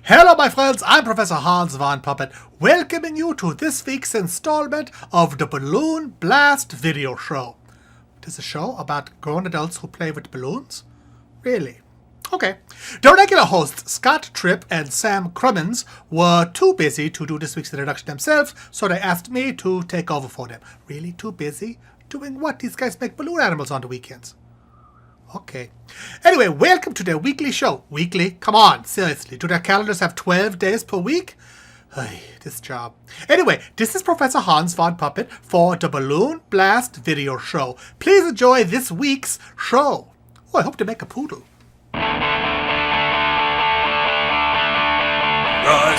Hello my friends, I'm Professor Hans Von Puppet, welcoming you to this week's installment of the Balloon Blast video show. It is a show about grown adults who play with balloons? Really? Okay. The regular hosts, Scott Tripp and Sam Crummins, were too busy to do this week's introduction themselves, so they asked me to take over for them. Really too busy? Doing what? These guys make balloon animals on the weekends. Okay. Anyway, welcome to their weekly show. Weekly? Come on, seriously. Do their calendars have 12 days per week? Ay, this job. Anyway, this is Professor Hans Von Puppet for the Balloon Blast video show. Please enjoy this week's show. Oh, I hope to make a poodle. Rise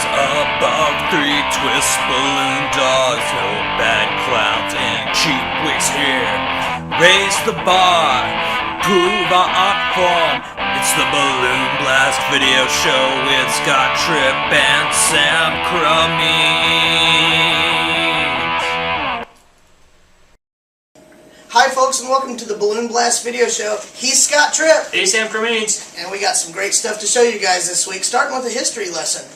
above three twist balloon dogs, no bad clowns and cheap wigs here. Raise the bar, prove our art form. It's the Balloon Blast video show with Scott Tripp and Sam Crummins. Hi folks, and welcome to the Balloon Blast video show. He's Scott Tripp. Hey, Sam Crummins. And we got some great stuff to show you guys this week, starting with a history lesson.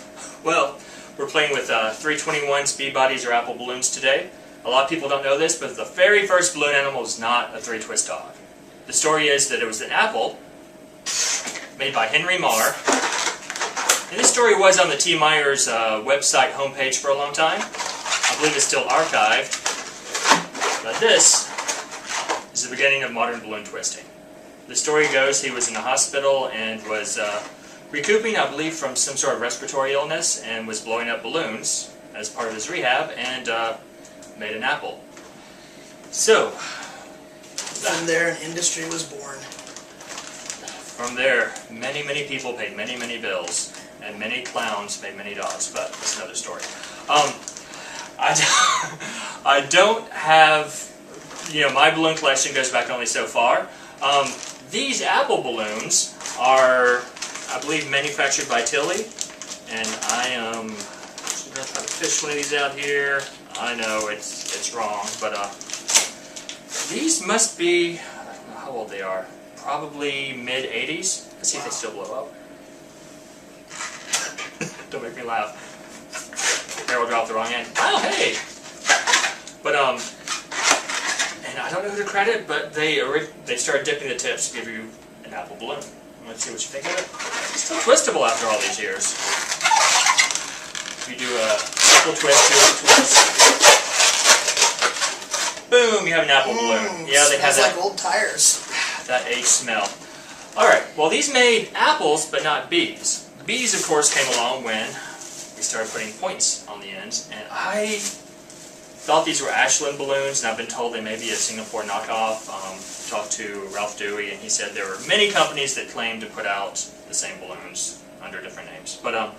Well, we're playing with 321 speed bodies or apple balloons today. A lot of people don't know this, but the very first balloon animal was not a three-twist dog. The story is that it was an apple made by Henry Marr. And this story was on the T. Myers website homepage for a long time. I believe it's still archived. But this is the beginning of modern balloon twisting. The story goes he was in the hospital and was recouping, I believe, from some sort of respiratory illness and was blowing up balloons as part of his rehab and made an apple. So, from there, an industry was born. From there, many, many people paid many, many bills, and many clowns made many dogs, but that's another story. I don't have, my balloon collection goes back only so far. These apple balloons are, I believe, manufactured by Tilly, and I am going to try to fish one of these out here. I know it's wrong, but these must be, I don't know how old they are, probably mid-80s. Let's see if they still blow up. Don't make me laugh. Barrel dropped the wrong end. Oh, hey! But, and I don't know who to credit, but they started dipping the tips to give you an apple balloon. Let's see what you think of it. It's still twistable after all these years. If you do a simple twist, boom, you have an apple balloon. Yeah, they have that. Smells like old tires. That aged smell. Alright, well these made apples, but not bees. Bees, of course, came along when we started putting points on the ends, and I thought these were Ashland balloons, and I've been told they may be a Singapore knockoff. Talked to Ralph Dewey, and he said there were many companies that claimed to put out the same balloons under different names. But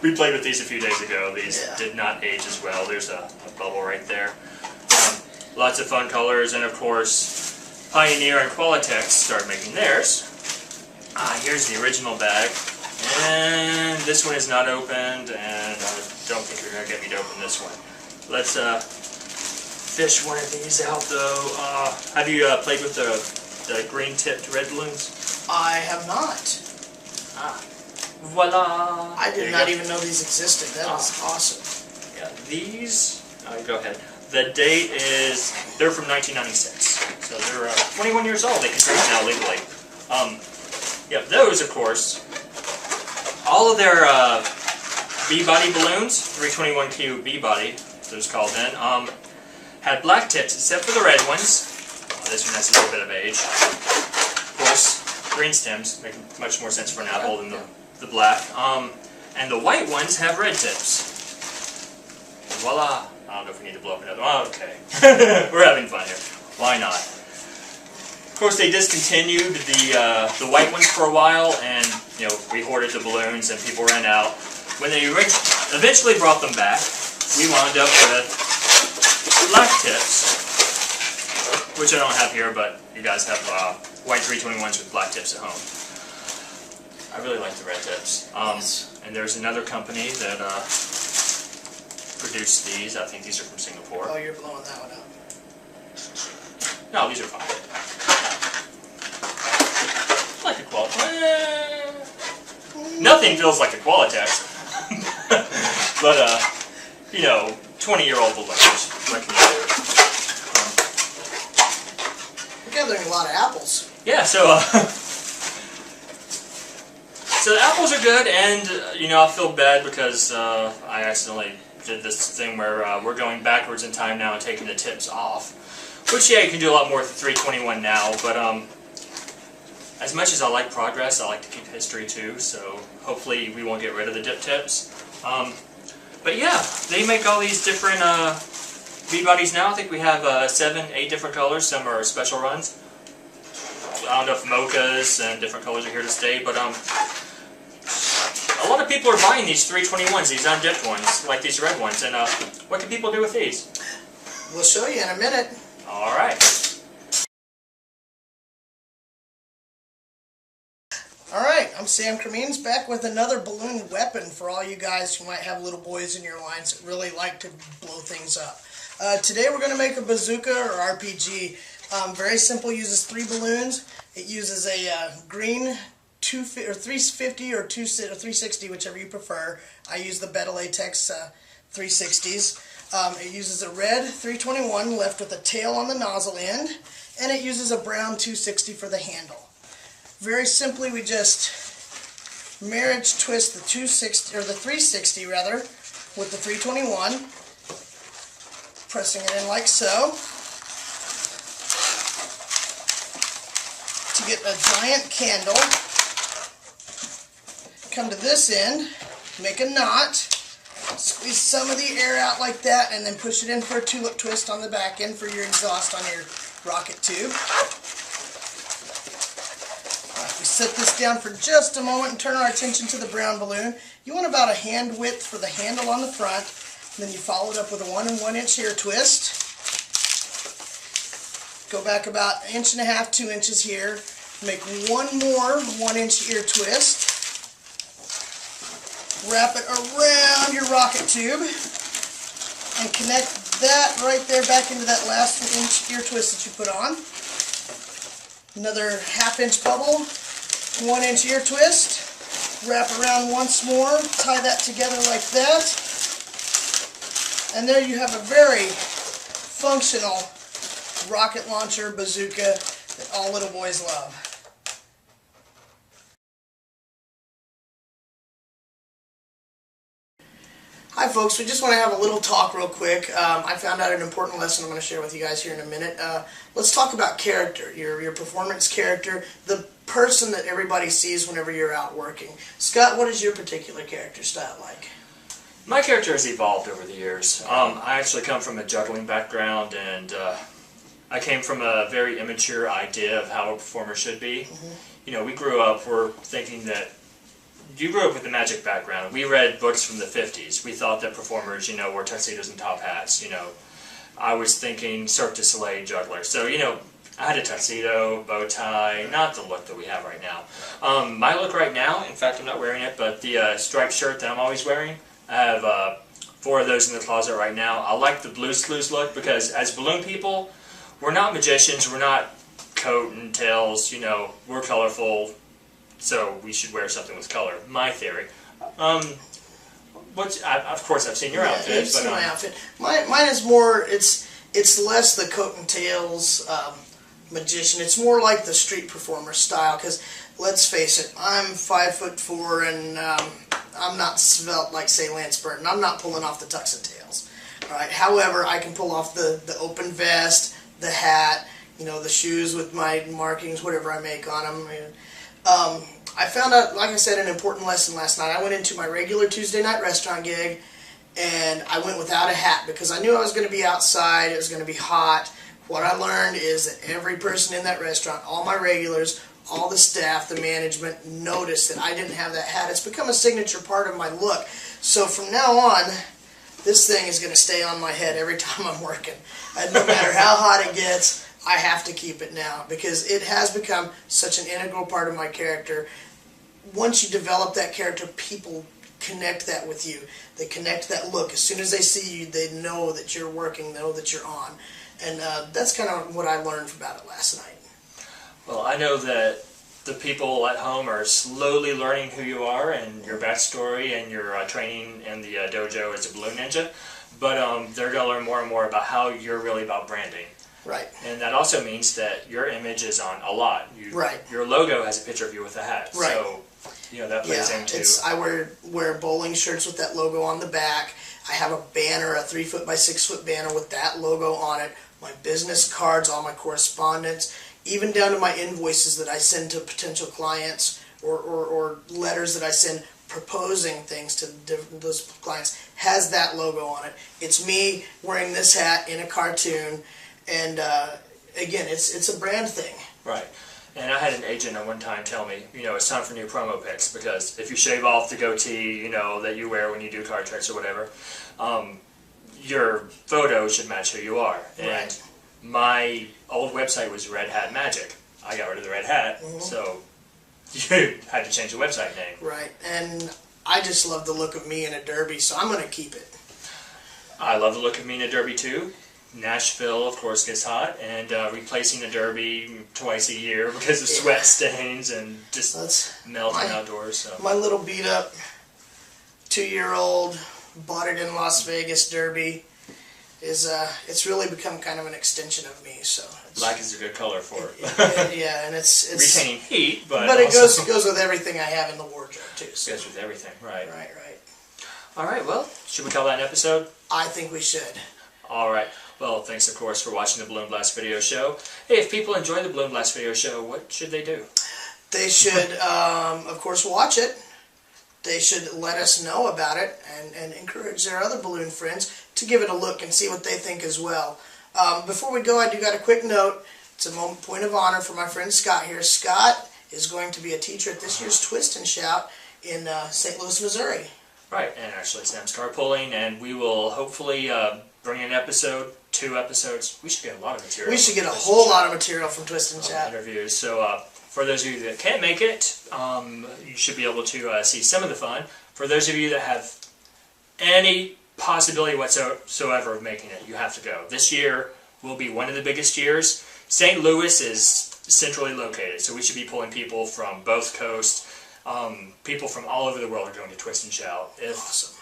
we played with these a few days ago. These did not age as well. There's a bubble right there. Lots of fun colors, and of course, Pioneer and Qualitex started making theirs. Here's the original bag, and this one is not opened, and I don't think you're going to get me to open this one. Let's fish one of these out, though. Have you played with the green-tipped red balloons? I have not. Voila! I did not even know these existed. That was awesome. Yeah, these, go ahead. The date is, they're from 1996. So they're 21 years old. They can drink now legally. Yeah, those, of course, all of their B-body balloons, 321Q B-body, those called then, had black tips, except for the red ones. This one has a little bit of age. Of course, green stems make much more sense for an apple than the black. And the white ones have red tips. Voila! I don't know if we need to blow up another one. Oh, okay. We're having fun here. Why not? Of course, they discontinued the white ones for a while, and we hoarded the balloons, and people ran out. When they eventually brought them back, we wound up with black tips, which I don't have here, but you guys have white 321s with black tips at home. I really like the red tips. And there's another company that produced these. I think these are from Singapore. Oh, you're blowing that one up. No, these are fine. I like the quality. Nothing feels like a Qualitex. But, you know, 20-year-old balloons. What can you do? We're gathering a lot of apples. Yeah, so so the apples are good, and, you know, I feel bad because I accidentally did this thing where we're going backwards in time now and taking the tips off. Which, yeah, you can do a lot more with the 321 now, but as much as I like progress, I like to keep history too, so hopefully we won't get rid of the dip tips. But yeah, they make all these different bead bodies now. I think we have 7, 8 different colors. Some are special runs. I don't know if mochas and different colors are here to stay, but a lot of people are buying these 321s, these undipped ones, like these red ones. And what can people do with these? We'll show you in a minute. All right. Alright, I'm Sam Cremines, back with another balloon weapon for all you guys who might have little boys in your lines that really like to blow things up. Today we're going to make a bazooka or RPG. Very simple, uses 3 balloons. It uses a green 350 or 360, whichever you prefer. I use the Beta Latex 360s. It uses a red 321 left with a tail on the nozzle end, and it uses a brown 260 for the handle. Very simply, we just marriage twist the 260 or the 360 rather with the 321, pressing it in like so to get a giant candle. Come to this end, make a knot, squeeze some of the air out like that, and then push it in for a tulip twist on the back end for your exhaust on your rocket tube. We set this down for just a moment and turn our attention to the brown balloon. You want about a hand width for the handle on the front, and then you follow it up with a 1 1/inch ear twist. Go back about 1.5 inches, 2 inches here. Make one more 1-inch ear twist. Wrap it around your rocket tube and connect that right there back into that last 1-inch ear twist that you put on. Another 1/2 inch bubble. 1-inch ear twist, wrap around once more, tie that together like that, and there you have a very functional rocket launcher bazooka that all little boys love. Hi folks, we just want to have a little talk real quick. I found out an important lesson I'm going to share with you guys here in a minute. Let's talk about character, your performance character, the person that everybody sees whenever you're out working. Scott, what is your particular character style like? My character has evolved over the years. I actually come from a juggling background, and I came from a very immature idea of how a performer should be. You know, we grew up, we're thinking that you grew up with a magic background. We read books from the 50s. We thought that performers, you know, wore tuxedos and top hats. You know, I was thinking Cirque du Soleil juggler. So, you know, I had a tuxedo, bow tie, not the look that we have right now. My look right now, in fact, I'm not wearing it, but the striped shirt that I'm always wearing, I have 4 of those in the closet right now. I like the Blues Clues look because as balloon people, we're not magicians. We're not coat and tails. You know, we're colorful. So we should wear something with color. My theory. Of course, I've seen your outfit. I've seen my outfit. Mine is more. It's less the coat and tails magician. It's more like the street performer style. Because let's face it, I'm 5'4" and I'm not svelte like say Lance Burton. I'm not pulling off the tux and tails. All right. However, I can pull off the open vest, the hat, you know, the shoes with my markings, whatever I make on them. I found out, like I said, an important lesson last night. I went into my regular Tuesday night restaurant gig, and I went without a hat because I knew I was going to be outside, it was going to be hot. What I learned is that every person in that restaurant, all my regulars, all the staff, the management, noticed that I didn't have that hat. It's become a signature part of my look. So from now on, this thing is going to stay on my head every time I'm working. And no matter how hot it gets, I have to keep it now because it has become such an integral part of my character. Once you develop that character, people connect that with you. They connect that look. As soon as they see you, they know that you're working, know that you're on. And that's kind of what I learned about it last night. Well, I know that the people at home are slowly learning who you are and your backstory and your training in the dojo as a balloon ninja. But they're going to learn more and more about how you're really about branding. Right. And that also means that your image is on a lot. Right. Your logo has a picture of you with a hat. Right. So, that plays into... I wear bowling shirts with that logo on the back. I have a banner, a 3 foot by 6 foot banner with that logo on it. My business cards, all my correspondence, even down to my invoices that I send to potential clients or letters that I send proposing things to those clients has that logo on it. It's me wearing this hat in a cartoon, and again, it's a brand thing. Right. And I had an agent at one time tell me, it's time for new promo pics, because if you shave off the goatee, that you wear when you do card tricks or whatever, your photo should match who you are. Right. And my old website was Red Hat Magic. I got rid of the red hat, so you had to change the website name. Right, and I just love the look of me in a derby, so I'm going to keep it. I love the look of me in a derby too. Nashville, of course, gets hot, and replacing a derby twice a year because of sweat stains and just melting outdoors. So. My little beat up 2-year-old, bought it in Las Vegas derby, it's really become kind of an extension of me. So black is a good color for it. Yeah, and it's retaining heat, but it goes with everything I have in the wardrobe too. So. Goes with everything, right? Right. All right. Well, should we call that an episode? I think we should. All right. Well, thanks, of course, for watching the Balloon Blast video show. Hey, if people enjoy the Balloon Blast video show, what should they do? They should, of course, watch it. They should let us know about it and encourage their other balloon friends to give it a look and see what they think as well. Before we go, I do got a quick note. It's a point of honor for my friend Scott here. Scott is going to be a teacher at this year's Twist and Shout in St. Louis, Missouri. Right, and actually Sam's carpooling, and we will hopefully bring an episode, 2 episodes. We should get a lot of material. We should get a whole lot of material from Twist and Shout. Interviews. So for those of you that can't make it, you should be able to see some of the fun. For those of you that have any possibility whatsoever of making it, you have to go. This year will be one of the biggest years. St. Louis is centrally located, so we should be pulling people from both coasts. People from all over the world are going to Twist and Shout. If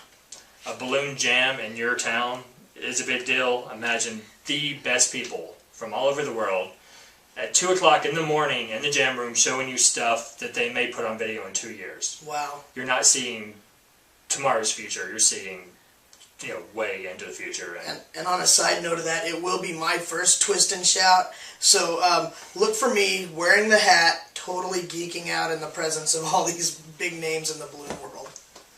a balloon jam in your town is a big deal, imagine the best people from all over the world at 2 o'clock in the morning in the jam room showing you stuff that they may put on video in 2 years. Wow. You're not seeing tomorrow's future, you're seeing way into the future. And on a side note of that, it will be my first Twist and Shout. So look for me wearing the hat, totally geeking out in the presence of all these big names in the balloon world.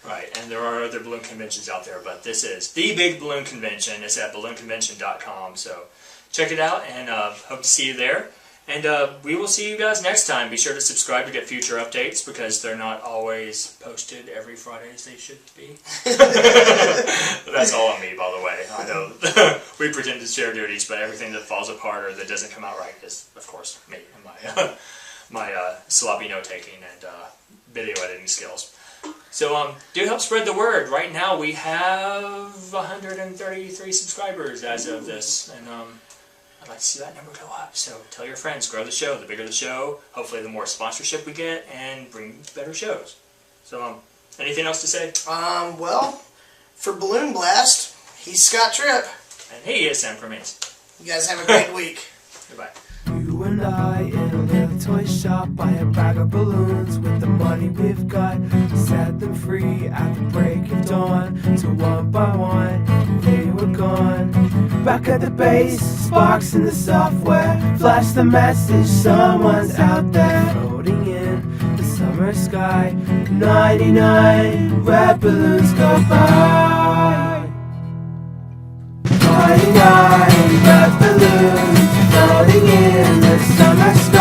Right, and there are other balloon conventions out there, but this is the big balloon convention. It's at balloonconvention.com, so check it out, and hope to see you there. And we will see you guys next time. Be sure to subscribe to get future updates, because they're not always posted every Friday as they should be. That's all on me, by the way. I know we pretend to share duties, but everything that falls apart or that doesn't come out right is, of course, me and my sloppy note-taking and video editing skills. So, do help spread the word. Right now, we have 133 subscribers as of this, and I'd like to see that number go up. So, tell your friends, grow the show. The bigger the show, hopefully the more sponsorship we get, and bring better shows. So, anything else to say? Well, for Balloon Blast, he's Scott Tripp. And he is Sam Cremins. You guys have a great week. Goodbye. You and I in a little toy shop, buy a bag of balloons with the money we've got. Set them free at the break of dawn. So one by one, they were gone. Back at the base, sparks in the software. Flash the message, someone's out there. Floating in the summer sky, 99 red balloons go by. 99 red balloons floating in the summer sky.